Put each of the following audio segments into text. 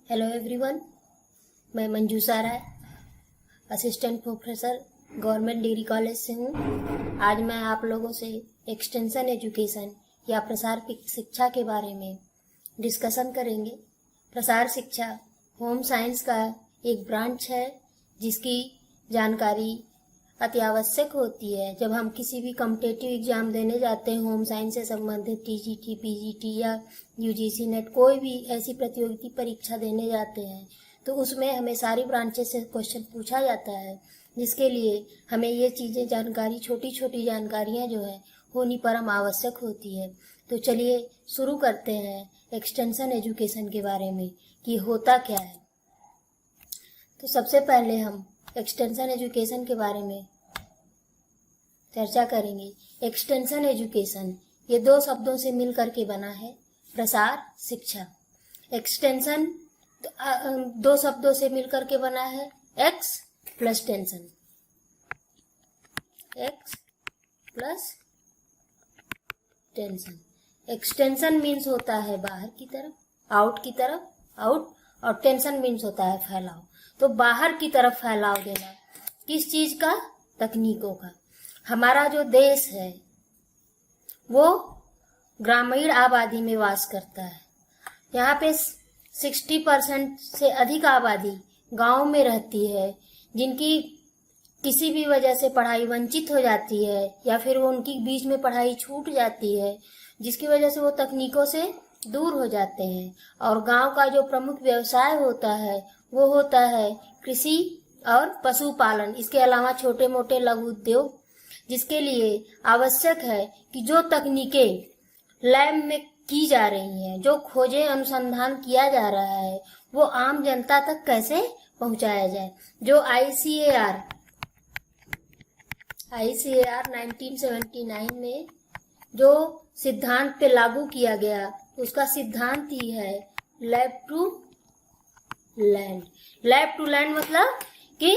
Hello everyone, मैं मंजू साराय assistant professor government degree college से हूँ। आज मैं आप लोगों से एक्सटेंशन एजुकेशन या प्रसार शिक्षा के बारे में डिस्कशन करेंगे। प्रसार शिक्षा होम साइंस का एक ब्रांच है जिसकी जानकारी अति आवश्यक होती है जब हम किसी भी कॉम्पिटिटिव एग्जाम देने जाते हैं। होम साइंस से संबंधित टीजीटी, पीजीटी या यूजीसी नेट कोई भी ऐसी प्रतियोगिता परीक्षा देने जाते हैं तो उसमें हमें सारी ब्रांचेस से क्वेश्चन पूछा जाता है, जिसके लिए हमें ये चीज़ें जानकारी, छोटी छोटी जानकारियाँ जो है होनी परम आवश्यक होती है। तो चलिए शुरू करते हैं एक्सटेंशन एजुकेशन के बारे में कि होता क्या है। तो सबसे पहले हम एक्सटेंशन एजुकेशन के बारे में चर्चा करेंगे। एक्सटेंशन एजुकेशन ये दो शब्दों से मिलकर के बना है, प्रसार शिक्षा। एक्सटेंशन दो शब्दों से मिलकर के बना है, x plus tension, x plus tension. Extension means होता है बाहर की तरफ, आउट की तरफ, आउट, और टेंशन मीन्स होता है फैलाव। तो बाहर की तरफ फैलाव देना किस चीज का? तकनीकों का। हमारा जो देश है वो ग्रामीण आबादी में वास करता है। यहाँ पे 60% से अधिक आबादी गांव में रहती है, जिनकी किसी भी वजह से पढ़ाई वंचित हो जाती है या फिर वो उनकी बीच में पढ़ाई छूट जाती है, जिसकी वजह से वो तकनीकों से दूर हो जाते हैं। और गांव का जो प्रमुख व्यवसाय होता है वो होता है कृषि और पशुपालन, इसके अलावा छोटे मोटे लघु उद्योग, जिसके लिए आवश्यक है कि जो तकनीकें लैब में की जा रही हैं, जो खोजें अनुसंधान किया जा रहा है, वो आम जनता तक कैसे पहुंचाया जाए। जो ICAR 1979 में जो सिद्धांत पे लागू किया गया, उसका सिद्धांत ही है lab to land. Lab to land मतलब कि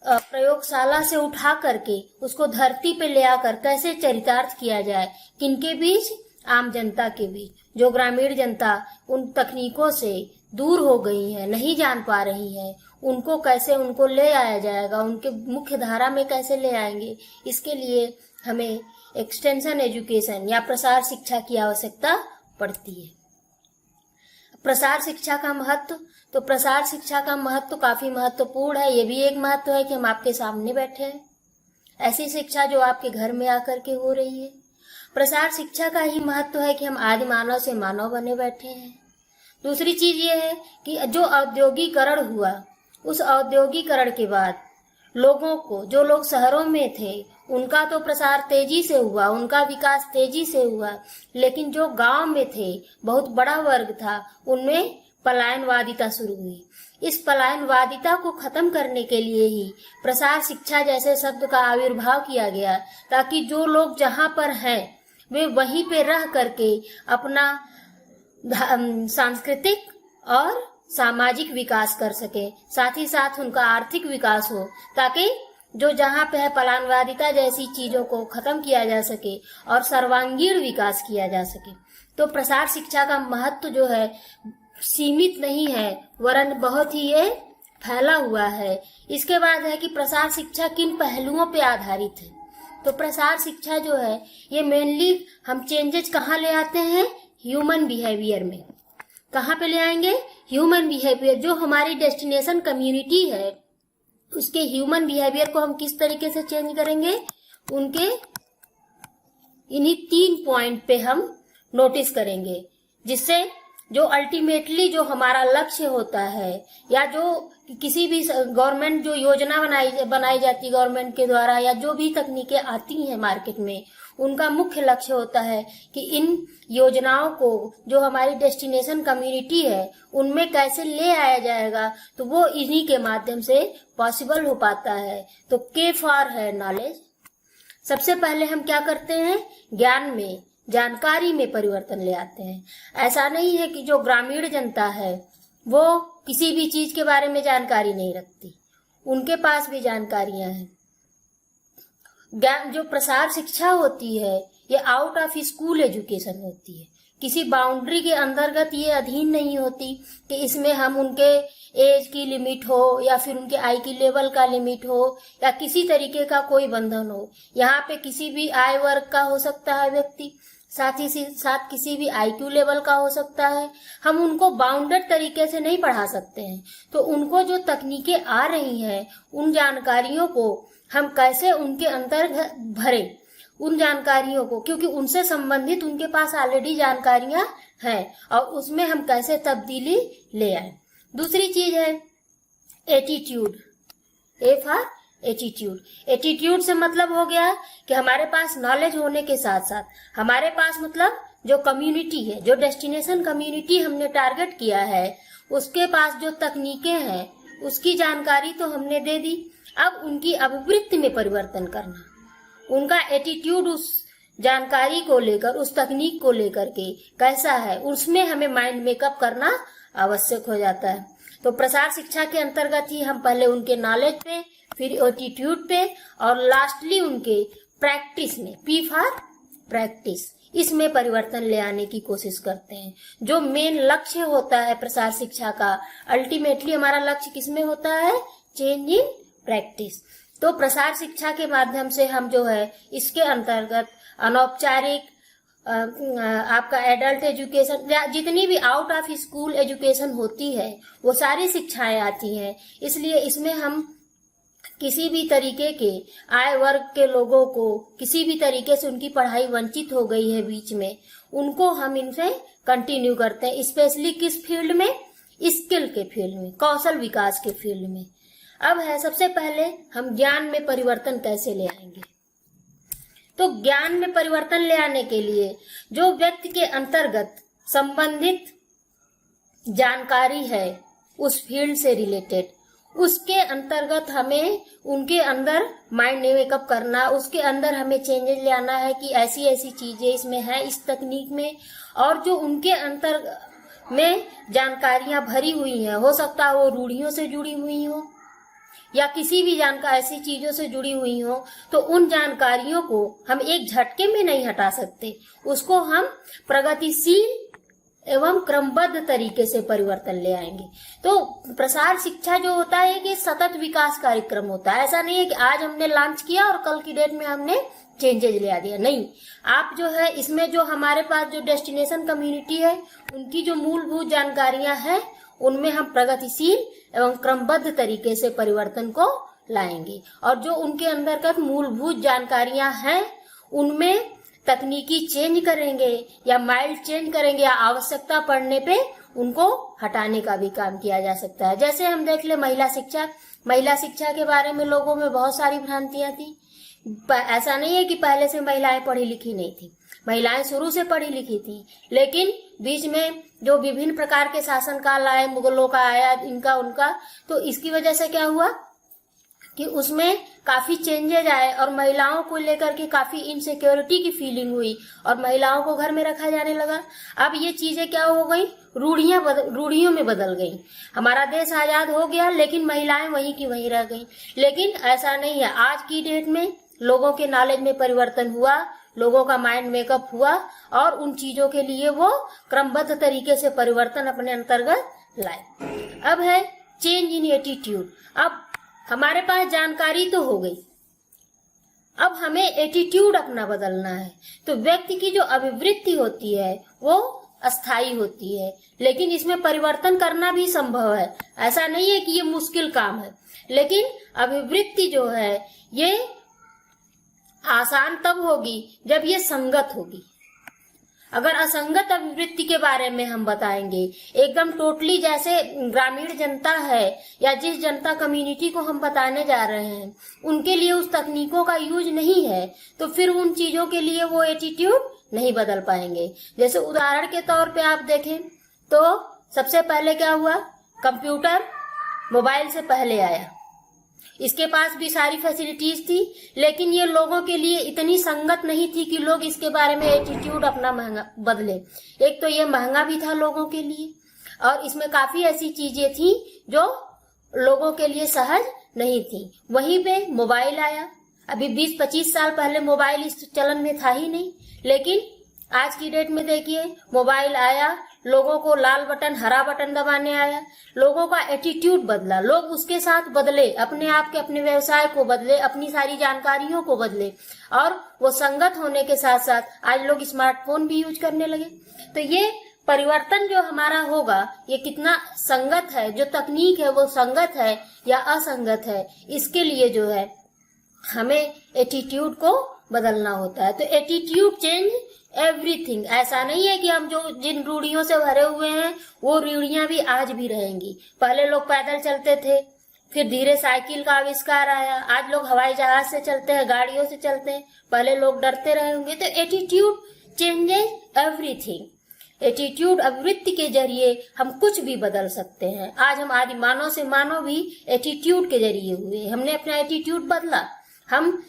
प्रयोगशाला से उठा करके उसको धरती पे ले आकर कैसे चरितार्थ किया जाए, किनके बीच? आम जनता के बीच। जो ग्रामीण जनता उन तकनीकों से दूर हो गई है, नहीं जान पा रही है, उनको कैसे उनको ले आया जाएगा, उनके मुख्य धारा में कैसे ले आएंगे, इसके लिए हमें एक्सटेंशन एजुकेशन या प्रसार शिक्षा की आवश्यकता पड़ती है। प्रसार शिक्षा का महत्व, तो प्रसार शिक्षा का महत्व काफी महत्वपूर्ण है। ये भी एक महत्व है कि हम आपके सामने बैठे हैं, ऐसी शिक्षा जो आपके घर में आकर के हो रही है। प्रसार शिक्षा का ही महत्व है कि हम आदि मानव से मानव बने बैठे हैं। दूसरी चीज ये है कि जो औद्योगिकरण हुआ, उस औद्योगिकरण के बाद लोगों को, जो लोग शहरों में थे, उनका तो प्रसार तेजी से हुआ, उनका विकास तेजी से हुआ, लेकिन जो गांव में थे, बहुत बड़ा वर्ग था, उनमें पलायनवादिता शुरू हुई। इस पलायनवादिता को खत्म करने के लिए ही प्रसार शिक्षा जैसे शब्द का आविर्भाव किया गया, ताकि जो लोग जहां पर हैं वे वहीं पे रह करके अपना सांस्कृतिक और सामाजिक विकास कर सके, साथ ही साथ उनका आर्थिक विकास हो, ताकि जो जहां पे है पलायनवादिता जैसी चीजों को खत्म किया जा सके और सर्वांगीण विकास किया जा सके। तो प्रसार शिक्षा का महत्व जो है सीमित नहीं है, वरन बहुत ही ये फैला हुआ है। इसके बाद है कि प्रसार शिक्षा किन पहलुओं पे आधारित है। तो प्रसार शिक्षा जो है ये मेनली हम चेंजेस कहाँ ले आते हैं? ह्यूमन बिहेवियर में। कहाँ पे ले आएंगे? Human behaviour. जो हमारी डेस्टिनेशन कम्युनिटी है उसके ह्यूमन बिहेवियर को हम किस तरीके से चेंज करेंगे, उनके इन्हीं 3 पॉइंट पे हम नोटिस करेंगे, जिससे जो अल्टीमेटली जो हमारा लक्ष्य होता है, या जो किसी भी गवर्नमेंट जो योजना बनाई जाती है गवर्नमेंट के द्वारा, या जो भी तकनीकें आती हैं मार्केट में, उनका मुख्य लक्ष्य होता है कि इन योजनाओं को जो हमारी डेस्टिनेशन कम्युनिटी है उनमें कैसे ले आया जाएगा। तो वो इन्हीं के माध्यम से पॉसिबल हो पाता है। तो के फॉर है नॉलेज। सबसे पहले हम क्या करते हैं? ज्ञान में, जानकारी में परिवर्तन ले आते हैं। ऐसा नहीं है कि जो ग्रामीण जनता है वो किसी भी चीज के बारे में जानकारी नहीं रखती, उनके पास भी जानकारियां हैं। ज्ञान जो प्रसार शिक्षा होती है ये आउट ऑफ स्कूल एजुकेशन होती है, किसी बाउंड्री के अंतर्गत ये अधीन नहीं होती कि इसमें हम उनके एज की लिमिट हो या फिर उनके आई की लेवल का लिमिट हो या किसी तरीके का कोई बंधन हो। यहाँ पे किसी भी आय वर्ग का हो सकता है व्यक्ति, साथ ही साथ किसी भी IQ लेवल का हो सकता है। हम उनको बाउंडेड तरीके से नहीं पढ़ा सकते हैं। तो उनको जो तकनीकें आ रही हैं उन जानकारियों को हम कैसे उनके अंतर्गत भरें, उन जानकारियों को, क्योंकि उनसे संबंधित उनके पास ऑलरेडी जानकारियां हैं और उसमें हम कैसे तब्दीली ले आए। दूसरी चीज है attitude. A for attitude. Attitude से मतलब हो गया कि हमारे पास नॉलेज होने के साथ साथ हमारे पास मतलब जो कम्युनिटी है, जो डेस्टिनेशन कम्युनिटी हमने टारगेट किया है, उसके पास जो तकनीकें हैं उसकी जानकारी तो हमने दे दी। अब उनकी अभिवृत्ति में परिवर्तन करना, उनका एटीट्यूड उस जानकारी को लेकर, उस तकनीक को लेकर के कैसा है, उसमें हमें माइंड मेकअप करना आवश्यक हो जाता है। तो प्रसार शिक्षा के अंतर्गत ही हम पहले उनके नॉलेज पे, फिर एटीट्यूड पे और लास्टली उनके प्रैक्टिस में, पी फॉर प्रैक्टिस, इसमें परिवर्तन ले आने की कोशिश करते हैं। जो मेन लक्ष्य होता है प्रसार शिक्षा का, अल्टीमेटली हमारा लक्ष्य किसमें होता है? Change in practice. तो प्रसार शिक्षा के माध्यम से हम जो है इसके अंतर्गत अनौपचारिक आपका एडल्ट एजुकेशन, जितनी भी आउट ऑफ स्कूल एजुकेशन होती है वो सारी शिक्षाएं आती हैं। इसलिए इसमें हम किसी भी तरीके के आय वर्ग के लोगों को, किसी भी तरीके से उनकी पढ़ाई वंचित हो गई है बीच में, उनको हम इनसे कंटिन्यू करते हैं। स्पेशली किस फील्ड में? स्किल के फील्ड में, कौशल विकास के फील्ड में। अब है सबसे पहले हम ज्ञान में परिवर्तन कैसे ले आएंगे। तो ज्ञान में परिवर्तन ले आने के लिए जो व्यक्ति के अंतर्गत संबंधित जानकारी है उस फील्ड से रिलेटेड, उसके अंतर्गत हमें उनके अंदर माइंड मेकअप करना, उसके अंदर हमें चेंजेस ले आना है कि ऐसी ऐसी चीजें इसमें है, इस तकनीक में, और जो उनके अंतर में जानकारियां भरी हुई हैं, हो सकता है वो रूढ़ियों से जुड़ी हुई हो या किसी भी जानकारी ऐसी चीजों से जुड़ी हुई हो, तो उन जानकारियों को हम एक झटके में नहीं हटा सकते। उसको हम प्रगतिशील एवं क्रमबद्ध तरीके से परिवर्तन ले आएंगे। तो प्रसार शिक्षा जो होता है कि सतत विकास कार्यक्रम होता है। ऐसा नहीं है कि आज हमने लॉन्च किया और कल की डेट में हमने चेंजेज ले आ दिया, नहीं। आप जो है इसमें जो हमारे पास जो डेस्टिनेशन कम्युनिटी है उनकी जो मूलभूत जानकारियां हैं उनमें हम प्रगतिशील एवं क्रमबद्ध तरीके से परिवर्तन को लाएंगे। और जो उनके अंतर्गत मूलभूत जानकारियां हैं उनमें तकनीकी चेंज करेंगे या माइल्ड चेंज करेंगे या आवश्यकता पड़ने पे उनको हटाने का भी काम किया जा सकता है। जैसे हम देख ले महिला शिक्षा। महिला शिक्षा के बारे में लोगों में बहुत सारी भ्रांतियां थी। ऐसा नहीं है कि पहले से महिलाएं पढ़ी लिखी नहीं थी, महिलाएं शुरू से पढ़ी लिखी थी, लेकिन बीच में जो विभिन्न प्रकार के शासनकाल आए, मुगलों का आया, इनका उनका, तो इसकी वजह से क्या हुआ कि उसमें काफी चेंजेज आए और महिलाओं को लेकर के काफी इनसिक्योरिटी की फीलिंग हुई और महिलाओं को घर में रखा जाने लगा। अब ये चीजें क्या हो गई? रूढ़ियों में बदल गई। हमारा देश आजाद हो गया लेकिन महिलाएं वहीं की वहीं रह गई। लेकिन ऐसा नहीं है। आज की डेट में लोगों के नॉलेज में परिवर्तन हुआ, लोगों का माइंड मेकअप हुआ और उन चीजों के लिए वो क्रमबद्ध तरीके से परिवर्तन अपने अंतर्गत लाए। अब है चेंज इन एटीट्यूड। अब हमारे पास जानकारी तो हो गई, अब हमें एटीट्यूड अपना बदलना है। तो व्यक्ति की जो अभिवृत्ति होती है वो अस्थायी होती है, लेकिन इसमें परिवर्तन करना भी संभव है। ऐसा नहीं है कि ये मुश्किल काम है, लेकिन अभिवृत्ति जो है ये आसान तब होगी जब ये संगत होगी। अगर असंगत अभिवृत्ति के बारे में हम बताएंगे, एकदम टोटली जैसे ग्रामीण जनता है या जिस जनता कम्युनिटी को हम बताने जा रहे हैं उनके लिए उस तकनीकों का यूज नहीं है, तो फिर उन चीजों के लिए वो एटीट्यूड नहीं बदल पाएंगे। जैसे उदाहरण के तौर पे आप देखें तो सबसे पहले क्या हुआ? कंप्यूटर मोबाइल से पहले आया। इसके पास भी सारी फैसिलिटीज थी, लेकिन ये लोगों के लिए इतनी संगत नहीं थी कि लोग इसके बारे में एटीट्यूड अपना महंगा बदले। एक तो ये महंगा भी था लोगों के लिए, और इसमें काफी ऐसी चीजें थी जो लोगों के लिए सहज नहीं थी। वहीं पे मोबाइल आया। अभी 20-25 साल पहले मोबाइल इस चलन में था ही नहीं, लेकिन आज की डेट में देखिए, मोबाइल आया, लोगों को लाल बटन हरा बटन दबाने आया, लोगों का एटीट्यूड बदला, लोग उसके साथ बदले, अपने आप के अपने व्यवसाय को बदले, अपनी सारी जानकारियों को बदले, और वो संगत होने के साथ साथ आज लोग स्मार्टफोन भी यूज करने लगे। तो ये परिवर्तन जो हमारा होगा, ये कितना संगत है, जो तकनीक है वो संगत है या असंगत है, इसके लिए जो है हमें एटीट्यूड को बदलना होता है। तो एटीट्यूड चेंज एवरीथिंग। ऐसा नहीं है कि हम जो जिन रूढ़ियों से भरे हुए हैं वो रूढ़ियां भी आज भी रहेंगी। पहले लोग पैदल चलते थे, फिर धीरे साइकिल का आविष्कार आया, आज लोग हवाई जहाज से चलते हैं, गाड़ियों से चलते हैं, पहले लोग डरते रहे होंगे। तो एटीट्यूड चेंजेस एवरीथिंग। एटीट्यूड अभिवृत्ति के जरिए हम कुछ भी बदल सकते हैं। आज हम आदि मानव से मानव भी एटीट्यूड के जरिए हुए, हमने अपना एटीट्यूड बदला। हम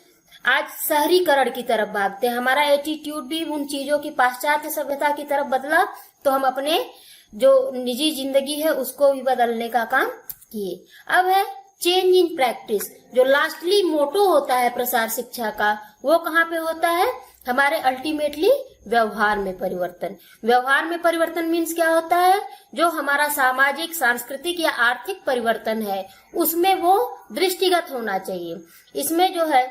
आज शहरीकरण की तरफ भागते हैं, हमारा एटीट्यूड भी उन चीजों की पाश्चात्य सभ्यता की तरफ बदला, तो हम अपने जो निजी जिंदगी है उसको भी बदलने का काम किए। अब है चेंज इन प्रैक्टिस। जो लास्टली मोटो होता है प्रसार शिक्षा का, वो कहाँ पे होता है? हमारे अल्टीमेटली व्यवहार में परिवर्तन। व्यवहार में परिवर्तन मीन्स क्या होता है? जो हमारा सामाजिक, सांस्कृतिक या आर्थिक परिवर्तन है उसमें वो दृष्टिगत होना चाहिए। इसमें जो है,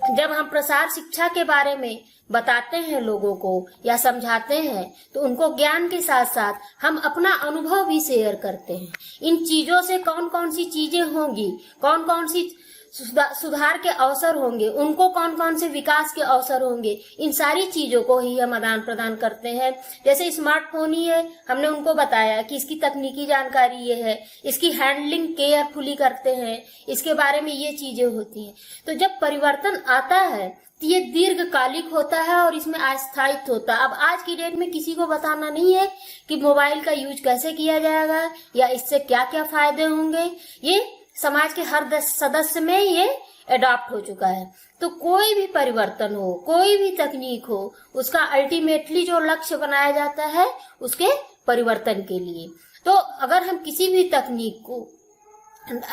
जब हम प्रसार शिक्षा के बारे में बताते हैं लोगों को या समझाते हैं, तो उनको ज्ञान के साथ साथ हम अपना अनुभव भी शेयर करते हैं। इन चीजों से कौन कौन सी चीजें होंगी, कौन कौन सी सुधार के अवसर होंगे, उनको कौन कौन से विकास के अवसर होंगे, इन सारी चीजों को ही हम आदान प्रदान करते हैं। जैसे स्मार्टफोन ही है, हमने उनको बताया कि इसकी तकनीकी जानकारी ये है, इसकी हैंडलिंग केयरफुली करते हैं, इसके बारे में ये चीजें होती हैं। तो जब परिवर्तन आता है तो ये दीर्घकालिक होता है और इसमें अस्थायित्व होता है। अब आज की डेट में किसी को बताना नहीं है कि मोबाइल का यूज कैसे किया जाएगा या इससे क्या क्या फायदे होंगे। ये समाज के हर सदस्य में ये अडॉप्ट हो चुका है। तो कोई भी परिवर्तन हो, कोई भी तकनीक हो, उसका अल्टीमेटली जो लक्ष्य बनाया जाता है उसके परिवर्तन के लिए। तो अगर हम किसी भी तकनीक को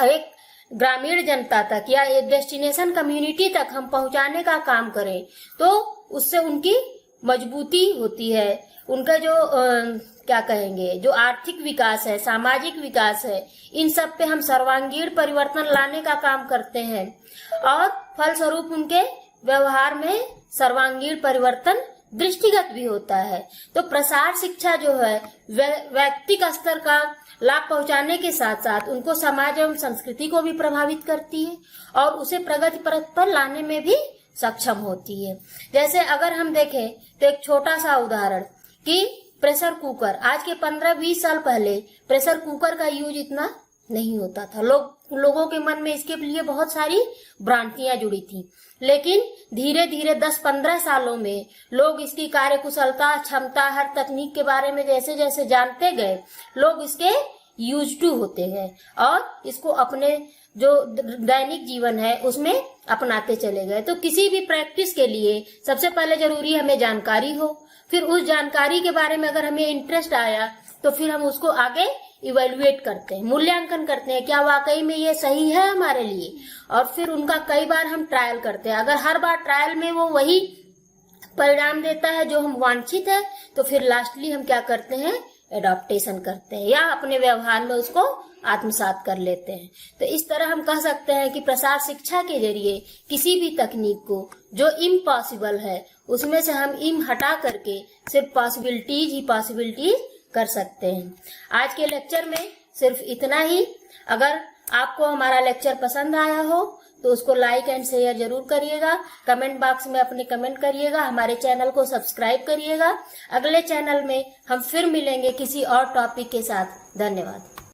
एक ग्रामीण जनता तक या एक डेस्टिनेशन कम्युनिटी तक हम पहुंचाने का काम करें, तो उससे उनकी मजबूती होती है, उनका जो क्या कहेंगे, जो आर्थिक विकास है, सामाजिक विकास है, इन सब पे हम सर्वांगीण परिवर्तन लाने का काम करते हैं और फलस्वरूप उनके व्यवहार में सर्वांगीण परिवर्तन दृष्टिगत भी होता है। तो प्रसार शिक्षा जो है व्यक्तिगत स्तर का लाभ पहुंचाने के साथ साथ उनको समाज एवं संस्कृति को भी प्रभावित करती है और उसे प्रगति पथ पर लाने में भी सक्षम होती है। जैसे अगर हम देखें तो एक छोटा सा उदाहरण कि प्रेशर कुकर, आज के 15-20 साल पहले प्रेशर कुकर का यूज इतना नहीं होता था। लोगों के मन में इसके लिए बहुत सारी भ्रांतियां जुड़ी थी, लेकिन धीरे धीरे 10-15 सालों में लोग इसकी कार्यकुशलता, क्षमता, हर तकनीक के बारे में जैसे जैसे जानते गए, लोग इसके यूज टू होते हैं और इसको अपने जो दैनिक जीवन है उसमें अपनाते चले गए। तो किसी भी प्रैक्टिस के लिए सबसे पहले जरूरी हमें जानकारी हो, फिर उस जानकारी के बारे में अगर हमें इंटरेस्ट आया तो फिर हम उसको आगे इवेल्युएट करते हैं, मूल्यांकन करते हैं, क्या वाकई में ये सही है हमारे लिए, और फिर उनका कई बार हम ट्रायल करते हैं। अगर हर बार ट्रायल में वो वही परिणाम देता है जो हम वांछित है, तो फिर लास्टली हम क्या करते हैं, एडॉप्टेशन करते हैं या अपने व्यवहार में उसको आत्मसात कर लेते हैं। तो इस तरह हम कह सकते हैं कि प्रसार शिक्षा के जरिए किसी भी तकनीक को जो इम्पॉसिबल है उसमें से हम हटा करके सिर्फ पॉसिबिलिटीज ही पॉसिबिलिटीज कर सकते हैं। आज के लेक्चर में सिर्फ इतना ही। अगर आपको हमारा लेक्चर पसंद आया हो तो उसको लाइक एंड शेयर जरूर करिएगा, कमेंट बॉक्स में अपने कमेंट करिएगा, हमारे चैनल को सब्सक्राइब करिएगा। अगले चैनल में हम फिर मिलेंगे किसी और टॉपिक के साथ। धन्यवाद।